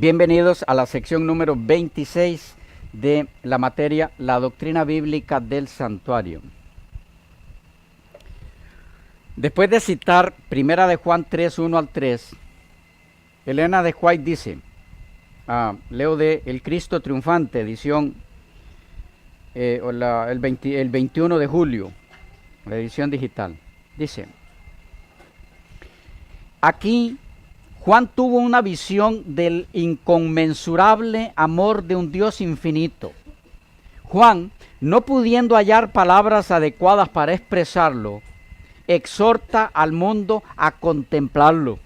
Bienvenidos a la sección número 26 de la materia La doctrina bíblica del santuario. Después de citar 1 de Juan 3, 1 al 3, Elena de White dice, leo de El Cristo Triunfante, edición el 21 de julio, la edición digital. Dice, aquí Juan tuvo una visión del inconmensurable amor de un Dios infinito. Juan, no pudiendo hallar palabras adecuadas para expresarlo, exhorta al mundo a contemplarlo.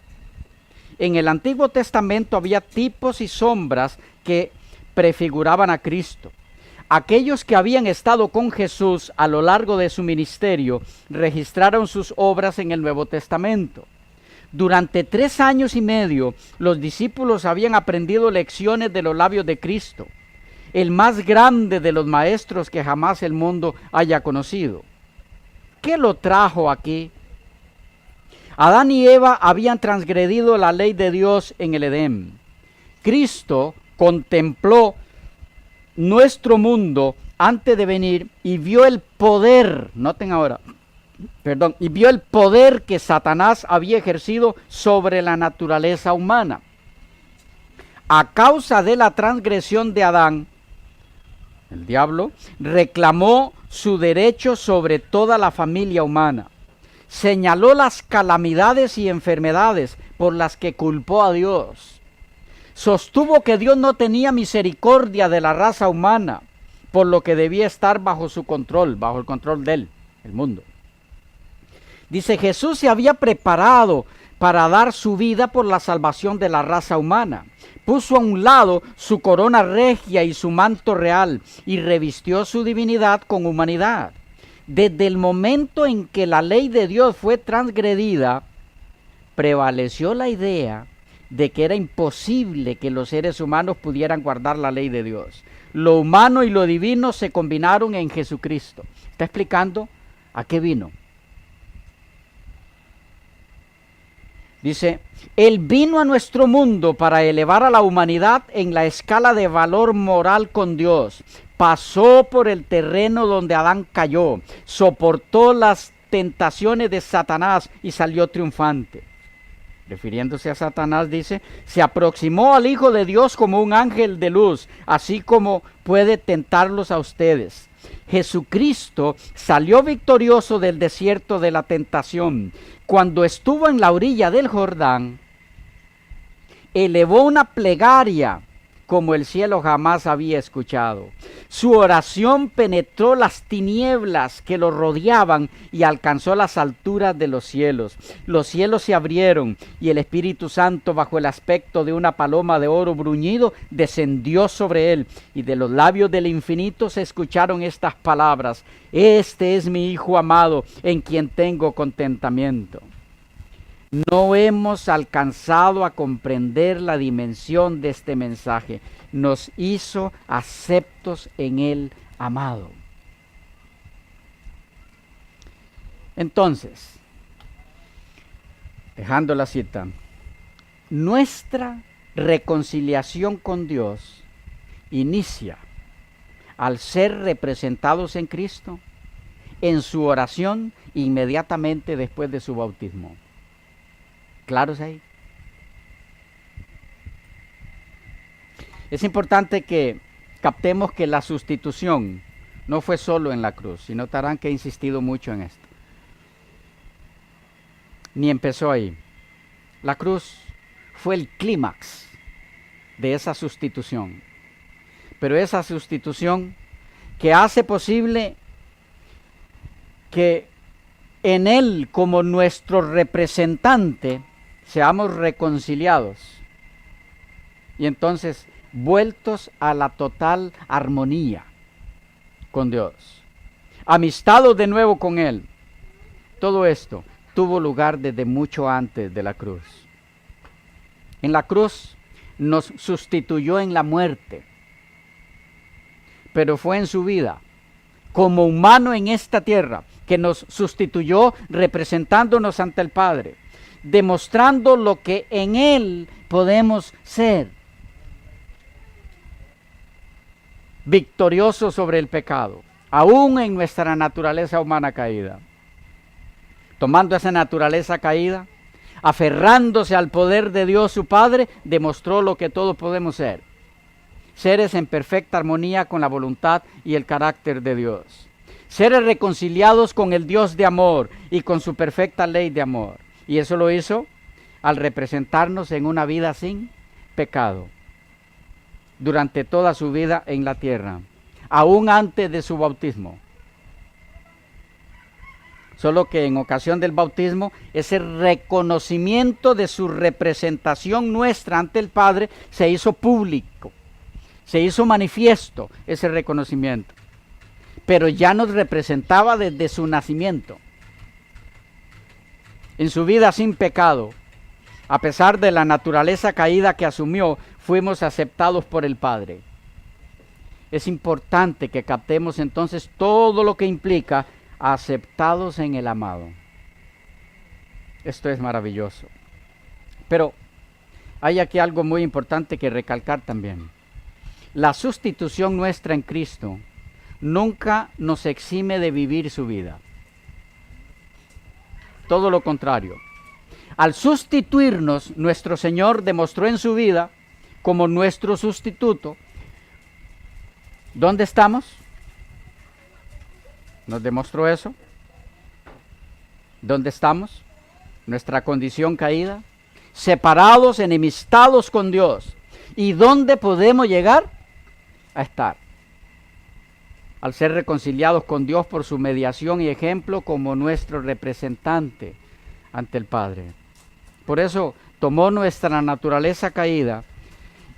En el Antiguo Testamento había tipos y sombras que prefiguraban a Cristo. Aquellos que habían estado con Jesús a lo largo de su ministerio registraron sus obras en el Nuevo Testamento. Durante 3 años y medio, los discípulos habían aprendido lecciones de los labios de Cristo, el más grande de los maestros que jamás el mundo haya conocido. ¿Qué lo trajo aquí? Adán y Eva habían transgredido la ley de Dios en el Edén. Cristo contempló nuestro mundo antes de venir y vio el poder, noten ahora, y vio el poder que Satanás había ejercido sobre la naturaleza humana. A causa de la transgresión de Adán, el diablo reclamó su derecho sobre toda la familia humana. Señaló las calamidades y enfermedades por las que culpó a Dios. Sostuvo que Dios no tenía misericordia de la raza humana, por lo que debía estar bajo su control, bajo el control de él, el mundo. Dice, Jesús se había preparado para dar su vida por la salvación de la raza humana. Puso a un lado su corona regia y su manto real y revistió su divinidad con humanidad. Desde el momento en que la ley de Dios fue transgredida, prevaleció la idea de que era imposible que los seres humanos pudieran guardar la ley de Dios. Lo humano y lo divino se combinaron en Jesucristo. ¿Está explicando a qué vino? Dice, Él vino a nuestro mundo para elevar a la humanidad en la escala de valor moral con Dios. Pasó por el terreno donde Adán cayó, soportó las tentaciones de Satanás y salió triunfante. Refiriéndose a Satanás, dice, se aproximó al Hijo de Dios como un ángel de luz, así como puede tentarlos a ustedes. Jesucristo salió victorioso del desierto de la tentación. Cuando estuvo en la orilla del Jordán, elevó una plegaria como el cielo jamás había escuchado. Su oración penetró las tinieblas que lo rodeaban y alcanzó las alturas de los cielos. Los cielos se abrieron y el Espíritu Santo, bajo el aspecto de una paloma de oro bruñido, descendió sobre él. Y de los labios del infinito se escucharon estas palabras: Este es mi Hijo amado, en quien tengo contentamiento. No hemos alcanzado a comprender la dimensión de este mensaje. Nos hizo aceptos en el amado. Entonces, dejando la cita, nuestra reconciliación con Dios inicia al ser representados en Cristo en su oración inmediatamente después de su bautismo. ¿Claros ahí? Es importante que captemos que la sustitución no fue solo en la cruz, y notarán que he insistido mucho en esto. Ni empezó ahí. La cruz fue el clímax de esa sustitución. Pero esa sustitución que hace posible que en Él, como nuestro representante, seamos reconciliados y entonces vueltos a la total armonía con Dios, amistados de nuevo con Él. Todo esto tuvo lugar desde mucho antes de la cruz. En la cruz nos sustituyó en la muerte, pero fue en su vida como humano en esta tierra que nos sustituyó representándonos ante el Padre, demostrando lo que en Él podemos ser. victorioso sobre el pecado, aún en nuestra naturaleza humana caída. Tomando esa naturaleza caída, aferrándose al poder de Dios su Padre, demostró lo que todos podemos ser. Seres en perfecta armonía con la voluntad y el carácter de Dios. Seres reconciliados con el Dios de amor y con su perfecta ley de amor. Y eso lo hizo al representarnos en una vida sin pecado durante toda su vida en la tierra, aún antes de su bautismo. Solo que en ocasión del bautismo, ese reconocimiento de su representación nuestra ante el Padre se hizo público, se hizo manifiesto ese reconocimiento. Pero ya nos representaba desde su nacimiento. En su vida sin pecado, a pesar de la naturaleza caída que asumió, fuimos aceptados por el Padre. Es importante que captemos entonces todo lo que implica aceptados en el amado. Esto es maravilloso. Pero hay aquí algo muy importante que recalcar también. La sustitución nuestra en Cristo nunca nos exime de vivir su vida. Todo lo contrario. Al sustituirnos, nuestro Señor demostró en su vida como nuestro sustituto. ¿Dónde estamos? ¿Nos demostró eso? ¿Dónde estamos? Nuestra condición caída, separados, enemistados con Dios. ¿Y dónde podemos llegar a estar? Al ser reconciliados con Dios por su mediación y ejemplo como nuestro representante ante el Padre. Por eso tomó nuestra naturaleza caída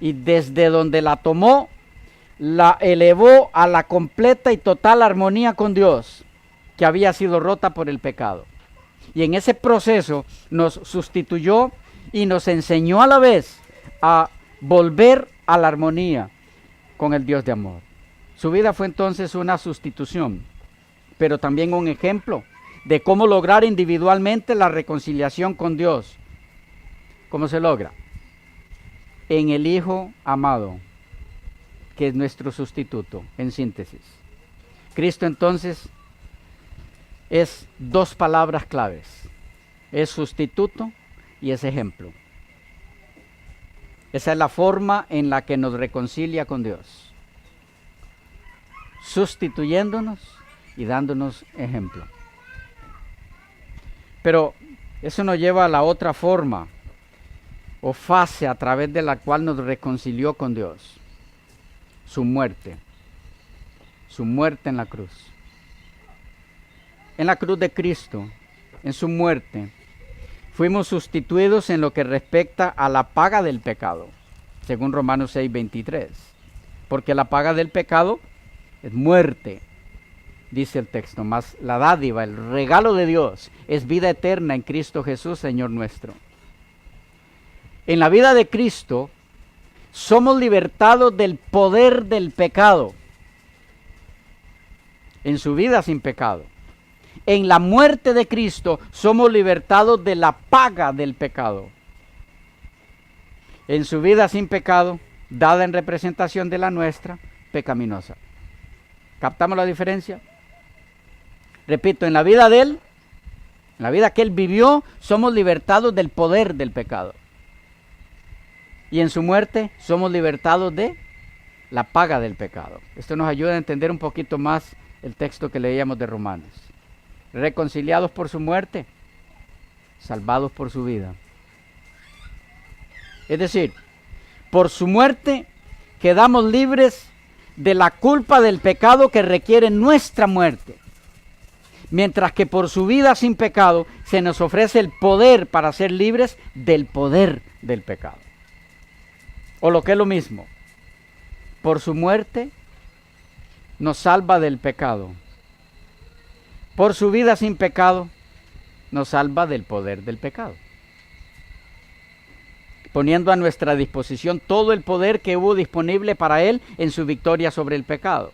y desde donde la tomó, la elevó a la completa y total armonía con Dios, que había sido rota por el pecado. Y en ese proceso nos sustituyó y nos enseñó a la vez a volver a la armonía con el Dios de amor. Su vida fue entonces una sustitución, pero también un ejemplo de cómo lograr individualmente la reconciliación con Dios. ¿Cómo se logra? En el Hijo amado, que es nuestro sustituto, en síntesis. Cristo entonces es dos palabras claves. Es sustituto y es ejemplo. Esa es la forma en la que nos reconcilia con Dios. Sustituyéndonos y dándonos ejemplo. Pero eso nos lleva a la otra forma o fase a través de la cual nos reconcilió con Dios. Su muerte en la cruz. En la cruz de Cristo, en su muerte, fuimos sustituidos en lo que respecta a la paga del pecado, según Romanos 6:23. Porque la paga del pecado es muerte, dice el texto, mas la dádiva, el regalo de Dios, es vida eterna en Cristo Jesús, Señor nuestro. En la vida de Cristo, somos libertados del poder del pecado. En su vida sin pecado. En la muerte de Cristo, somos libertados de la paga del pecado. En su vida sin pecado, dada en representación de la nuestra, pecaminosa. ¿Captamos la diferencia? Repito, en la vida de Él, en la vida que Él vivió, somos libertados del poder del pecado. Y en su muerte somos libertados de la paga del pecado. Esto nos ayuda a entender un poquito más el texto que leíamos de Romanos. Reconciliados por su muerte, salvados por su vida. Es decir, por su muerte quedamos libres de la culpa del pecado que requiere nuestra muerte. Mientras que por su vida sin pecado se nos ofrece el poder para ser libres del poder del pecado. O lo que es lo mismo, por su muerte nos salva del pecado. Por su vida sin pecado nos salva del poder del pecado. Poniendo a nuestra disposición todo el poder que hubo disponible para Él en su victoria sobre el pecado.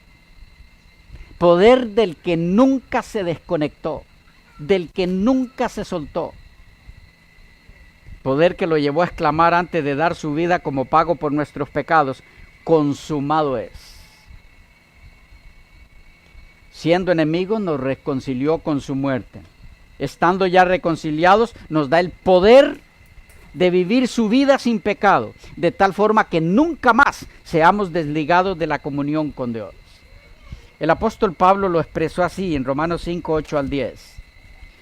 Poder del que nunca se desconectó, del que nunca se soltó. Poder que lo llevó a exclamar antes de dar su vida como pago por nuestros pecados: consumado es. Siendo enemigos, nos reconcilió con su muerte. Estando ya reconciliados, nos da el poder de vivir su vida sin pecado, de tal forma que nunca más seamos desligados de la comunión con Dios. El apóstol Pablo lo expresó así en Romanos 5, 8 al 10.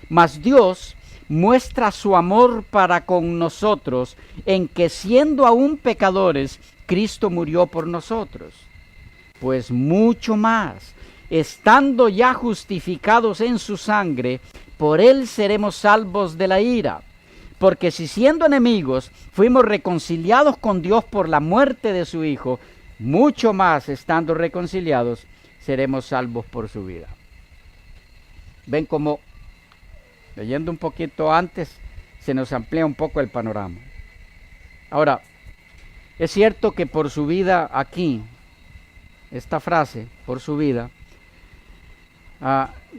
Mas Dios muestra su amor para con nosotros en que siendo aún pecadores, Cristo murió por nosotros. Pues mucho más, estando ya justificados en su sangre, por él seremos salvos de la ira. Porque si siendo enemigos fuimos reconciliados con Dios por la muerte de su Hijo, mucho más estando reconciliados seremos salvos por su vida. Ven cómo, leyendo un poquito antes, se nos amplía un poco el panorama. Ahora, es cierto que por su vida aquí, esta frase, por su vida,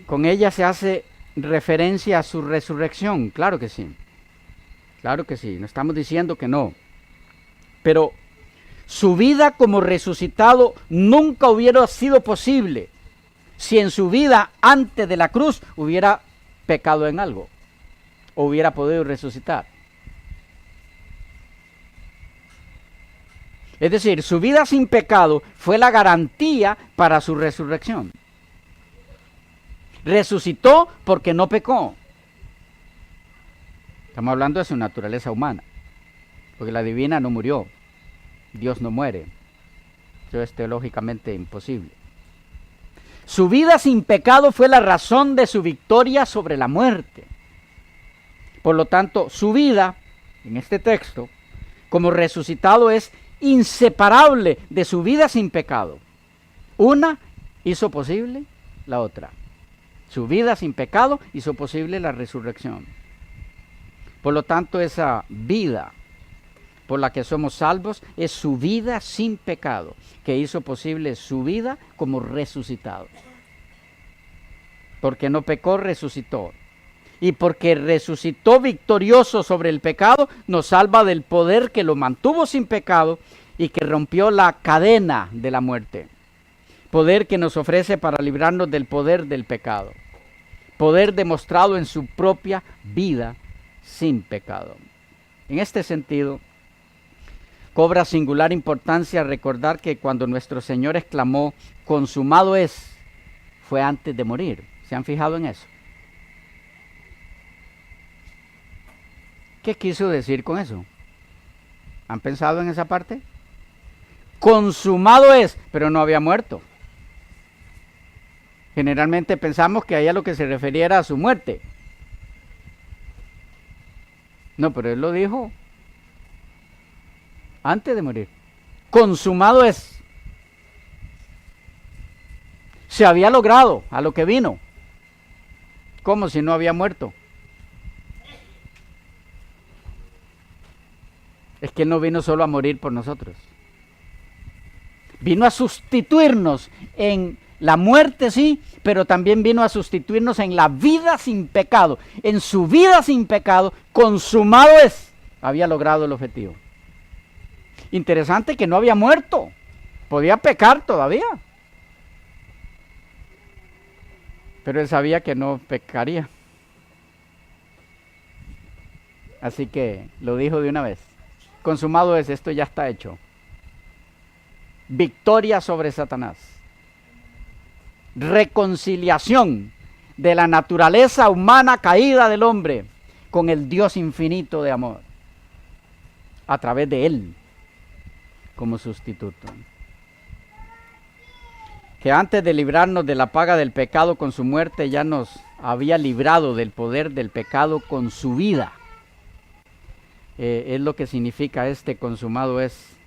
con ella se hace referencia a su resurrección, claro que sí. Claro que sí, no estamos diciendo que no. Pero su vida como resucitado nunca hubiera sido posible si en su vida antes de la cruz hubiera pecado en algo o hubiera podido resucitar. Es decir, su vida sin pecado fue la garantía para su resurrección. Resucitó porque no pecó. Estamos hablando de su naturaleza humana, porque la divina no murió, Dios no muere, eso es teológicamente imposible. Su vida sin pecado fue la razón de su victoria sobre la muerte. Por lo tanto, su vida, en este texto, como resucitado es inseparable de su vida sin pecado. Una hizo posible la otra. Su vida sin pecado hizo posible la resurrección. Por lo tanto, esa vida por la que somos salvos es su vida sin pecado, que hizo posible su vida como resucitado. Porque no pecó, resucitó. Y porque resucitó victorioso sobre el pecado, nos salva del poder que lo mantuvo sin pecado y que rompió la cadena de la muerte. Poder que nos ofrece para librarnos del poder del pecado. Poder demostrado en su propia vida sin pecado. En este sentido, cobra singular importancia recordar que cuando nuestro Señor exclamó, consumado es, fue antes de morir. ¿Se han fijado en eso? ¿Qué quiso decir con eso? ¿Han pensado en esa parte? Consumado es, pero no había muerto. Generalmente pensamos que ahí a lo que se refería era a su muerte. No, pero él lo dijo antes de morir. Consumado es. Se había logrado a lo que vino. Como si no había muerto. Es que él no vino solo a morir por nosotros. Vino a sustituirnos en la muerte, sí, pero también vino a sustituirnos en la vida sin pecado. En su vida sin pecado, consumado es. Había logrado el objetivo. Interesante que no había muerto. Podía pecar todavía. Pero él sabía que no pecaría. Así que lo dijo de una vez. Consumado es, esto ya está hecho. Victoria sobre Satanás. Reconciliación de la naturaleza humana caída del hombre con el Dios infinito de amor. A través de él como sustituto. Que antes de librarnos de la paga del pecado con su muerte, ya nos había librado del poder del pecado con su vida. Es lo que significa este consumado es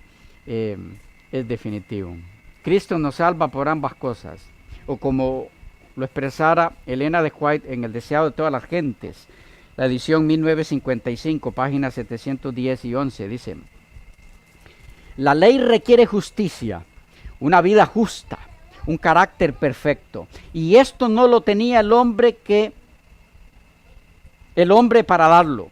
definitivo. Cristo nos salva por ambas cosas, o como lo expresara Elena de White en El deseado de todas las gentes, la edición 1955, páginas 710 y 11, dice: la ley requiere justicia, una vida justa, un carácter perfecto, y esto no lo tenía el hombre para darlo.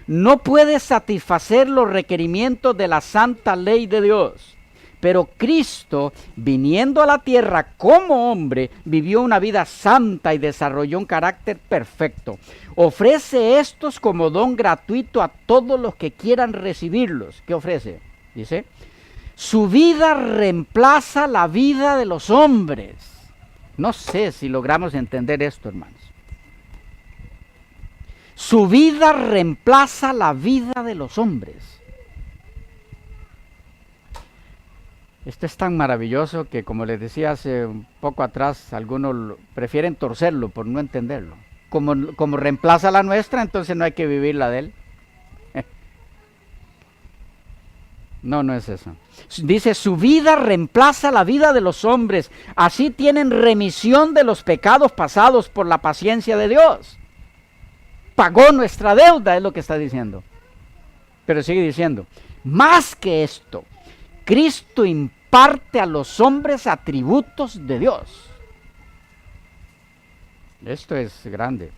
No puede satisfacer los requerimientos de la santa ley de Dios, Pero Cristo, viniendo a la tierra como hombre, vivió una vida santa y desarrolló un carácter perfecto. Ofrece estos como don gratuito a todos los que quieran recibirlos. ¿Qué ofrece? Dice, su vida reemplaza la vida de los hombres. No sé si logramos entender esto, hermanos. Su vida reemplaza la vida de los hombres. Esto es tan maravilloso que, como les decía hace un poco atrás, algunos prefieren torcerlo por no entenderlo. Como reemplaza la nuestra, entonces no hay que vivir la de él. No, no es eso. Dice, su vida reemplaza la vida de los hombres. Así tienen remisión de los pecados pasados por la paciencia de Dios. Pagó nuestra deuda, es lo que está diciendo. Pero sigue diciendo, más que esto, Cristo imparte a los hombres atributos de Dios. Esto es grande.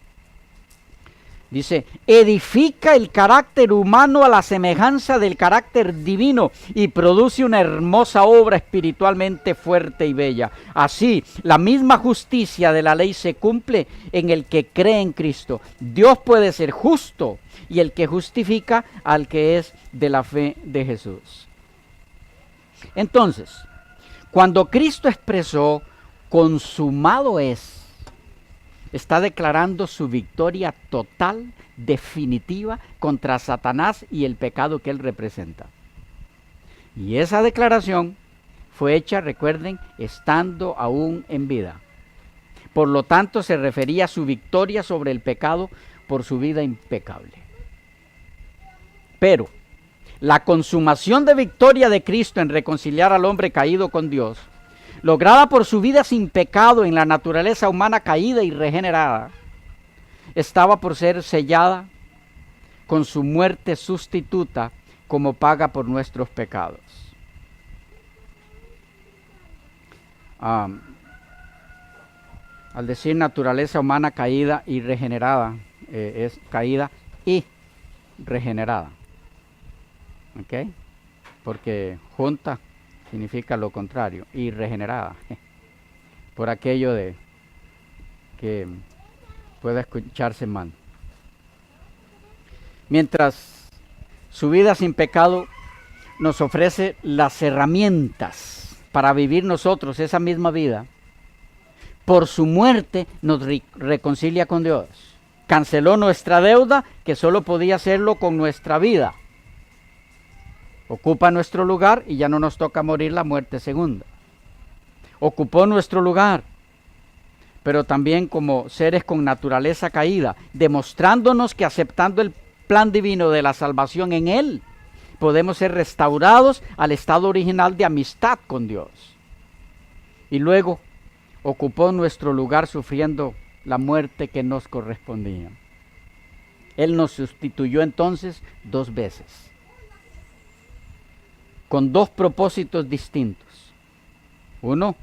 Dice, edifica el carácter humano a la semejanza del carácter divino y produce una hermosa obra espiritualmente fuerte y bella. Así, la misma justicia de la ley se cumple en el que cree en Cristo. Dios puede ser justo y el que justifica al que es de la fe de Jesús. Entonces, cuando Cristo expresó, consumado es, está declarando su victoria total, definitiva, contra Satanás y el pecado que él representa. Y esa declaración fue hecha, recuerden, estando aún en vida. Por lo tanto, se refería a su victoria sobre el pecado por su vida impecable. Pero la consumación de victoria de Cristo en reconciliar al hombre caído con Dios, lograda por su vida sin pecado en la naturaleza humana caída y regenerada, estaba por ser sellada con su muerte sustituta como paga por nuestros pecados. Al decir naturaleza humana caída y regenerada, es caída y regenerada. ¿Ok? Porque junta significa lo contrario, y regenerada, por aquello de que pueda escucharse mal. Mientras su vida sin pecado nos ofrece las herramientas para vivir nosotros esa misma vida, por su muerte nos reconcilia con Dios. Canceló nuestra deuda, que solo podía hacerlo con nuestra vida. Ocupa nuestro lugar y ya no nos toca morir la muerte segunda. Ocupó nuestro lugar, pero también como seres con naturaleza caída, demostrándonos que aceptando el plan divino de la salvación en Él, podemos ser restaurados al estado original de amistad con Dios. Y luego ocupó nuestro lugar sufriendo la muerte que nos correspondía. Él nos sustituyó entonces 2 veces. Con 2 propósitos distintos. 1,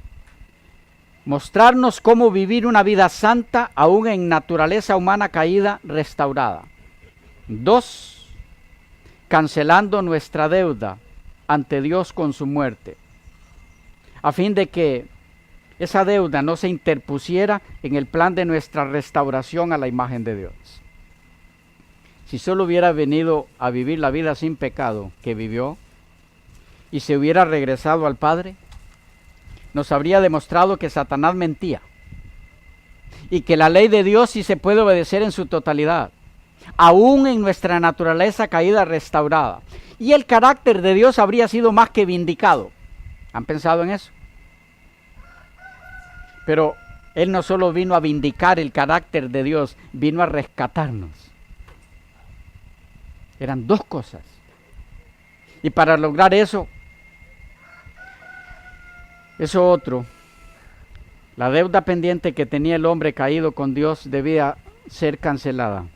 mostrarnos cómo vivir una vida santa aún en naturaleza humana caída restaurada. 2, cancelando nuestra deuda ante Dios con su muerte, a fin de que esa deuda no se interpusiera en el plan de nuestra restauración a la imagen de Dios. Si solo hubiera venido a vivir la vida sin pecado que vivió, y se hubiera regresado al Padre, nos habría demostrado que Satanás mentía y que la ley de Dios sí se puede obedecer en su totalidad, aún en nuestra naturaleza caída restaurada, y el carácter de Dios habría sido más que vindicado. ¿Han pensado en eso? Pero Él no solo vino a vindicar el carácter de Dios, vino a rescatarnos. Eran 2 cosas. Y para lograr eso otro, la deuda pendiente que tenía el hombre caído con Dios debía ser cancelada.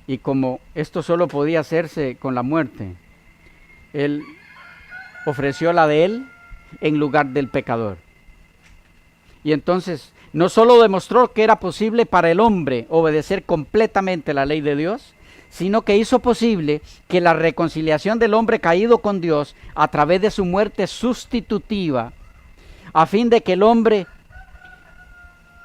Y como esto solo podía hacerse con la muerte, Él ofreció la de Él en lugar del pecador. Y entonces no solo demostró que era posible para el hombre obedecer completamente la ley de Dios, sino que hizo posible que la reconciliación del hombre caído con Dios a través de su muerte sustitutiva, a fin de que el hombre,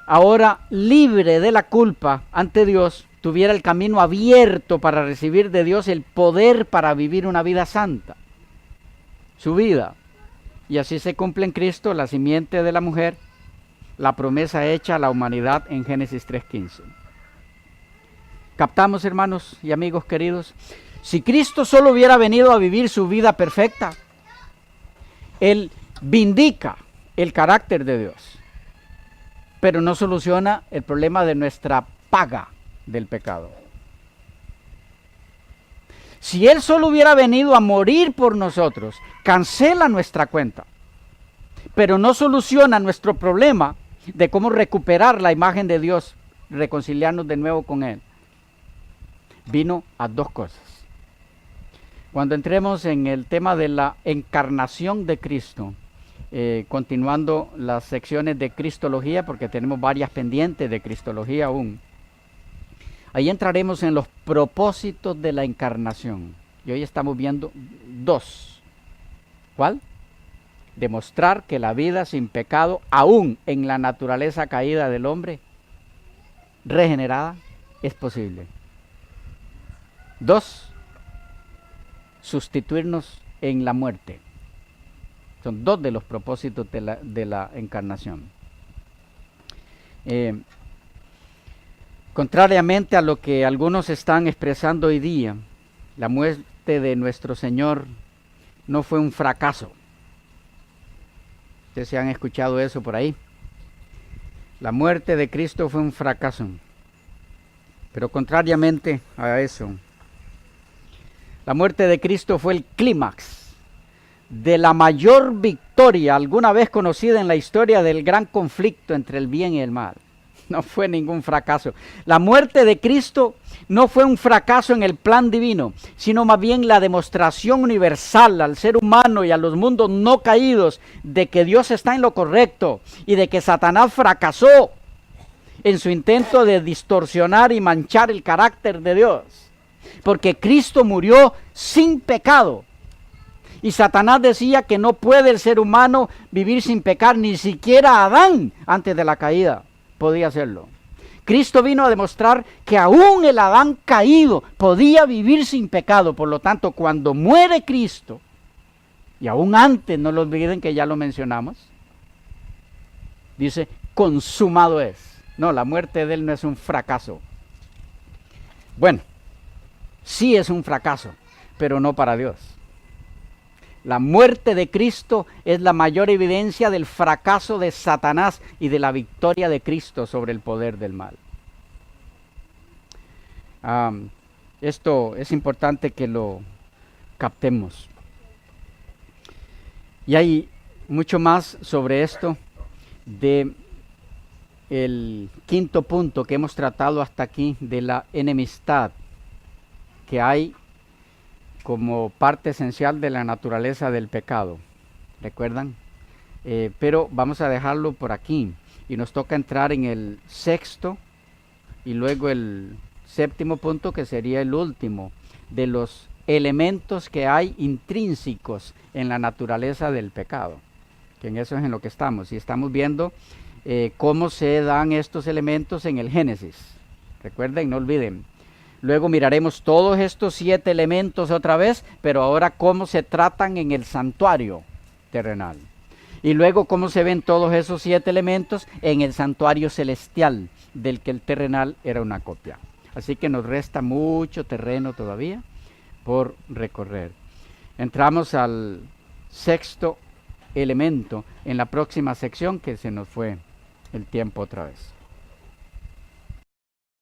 ahora libre de la culpa ante Dios, tuviera el camino abierto para recibir de Dios el poder para vivir una vida santa, su vida. Y así se cumple en Cristo, la simiente de la mujer, la promesa hecha a la humanidad en Génesis 3:15. ¿Captamos, hermanos y amigos queridos? Si Cristo solo hubiera venido a vivir su vida perfecta, Él vindica el carácter de Dios, pero no soluciona el problema de nuestra paga del pecado. Si Él solo hubiera venido a morir por nosotros, cancela nuestra cuenta, pero no soluciona nuestro problema de cómo recuperar la imagen de Dios, reconciliarnos de nuevo con Él. Vino a dos cosas. Cuando entremos en el tema de la encarnación de Cristo, continuando las secciones de Cristología, porque tenemos varias pendientes de Cristología aún, ahí entraremos en los propósitos de la encarnación. Y hoy estamos viendo dos. ¿Cuál? Demostrar que la vida sin pecado, aún en la naturaleza caída del hombre, regenerada, es posible. 2, sustituirnos en la muerte. Son dos de los propósitos de la encarnación. Contrariamente a lo que algunos están expresando hoy día, la muerte de nuestro Señor no fue un fracaso. Ustedes se han escuchado eso por ahí. La muerte de Cristo fue un fracaso. Pero contrariamente a eso, la muerte de Cristo fue el clímax de la mayor victoria alguna vez conocida en la historia del gran conflicto entre el bien y el mal. No fue ningún fracaso. La muerte de Cristo no fue un fracaso en el plan divino, sino más bien la demostración universal al ser humano y a los mundos no caídos de que Dios está en lo correcto y de que Satanás fracasó en su intento de distorsionar y manchar el carácter de Dios. Porque Cristo murió sin pecado. Y Satanás decía que no puede el ser humano vivir sin pecar, ni siquiera Adán antes de la caída podía hacerlo. Cristo vino a demostrar que aún el Adán caído podía vivir sin pecado. Por lo tanto, cuando muere Cristo, y aún antes, no lo olviden que ya lo mencionamos, dice, consumado es. No, la muerte de Él no es un fracaso. Bueno, sí es un fracaso, pero no para Dios. La muerte de Cristo es la mayor evidencia del fracaso de Satanás y de la victoria de Cristo sobre el poder del mal. Esto es importante que lo captemos. Y hay mucho más sobre esto de el quinto punto que hemos tratado hasta aquí, de la enemistad que hay como parte esencial de la naturaleza del pecado. ¿Recuerdan? Pero vamos a dejarlo por aquí y nos toca entrar en el sexto y luego el séptimo punto, que sería el último de los elementos que hay intrínsecos en la naturaleza del pecado, que en eso es en lo que estamos, y estamos viendo cómo se dan estos elementos en el Génesis. Recuerden, no olviden. Luego miraremos todos estos 7 elementos otra vez, pero ahora cómo se tratan en el santuario terrenal. Y luego cómo se ven todos esos 7 elementos en el santuario celestial, del que el terrenal era una copia. Así que nos resta mucho terreno todavía por recorrer. Entramos al sexto elemento en la próxima sección, que se nos fue el tiempo otra vez.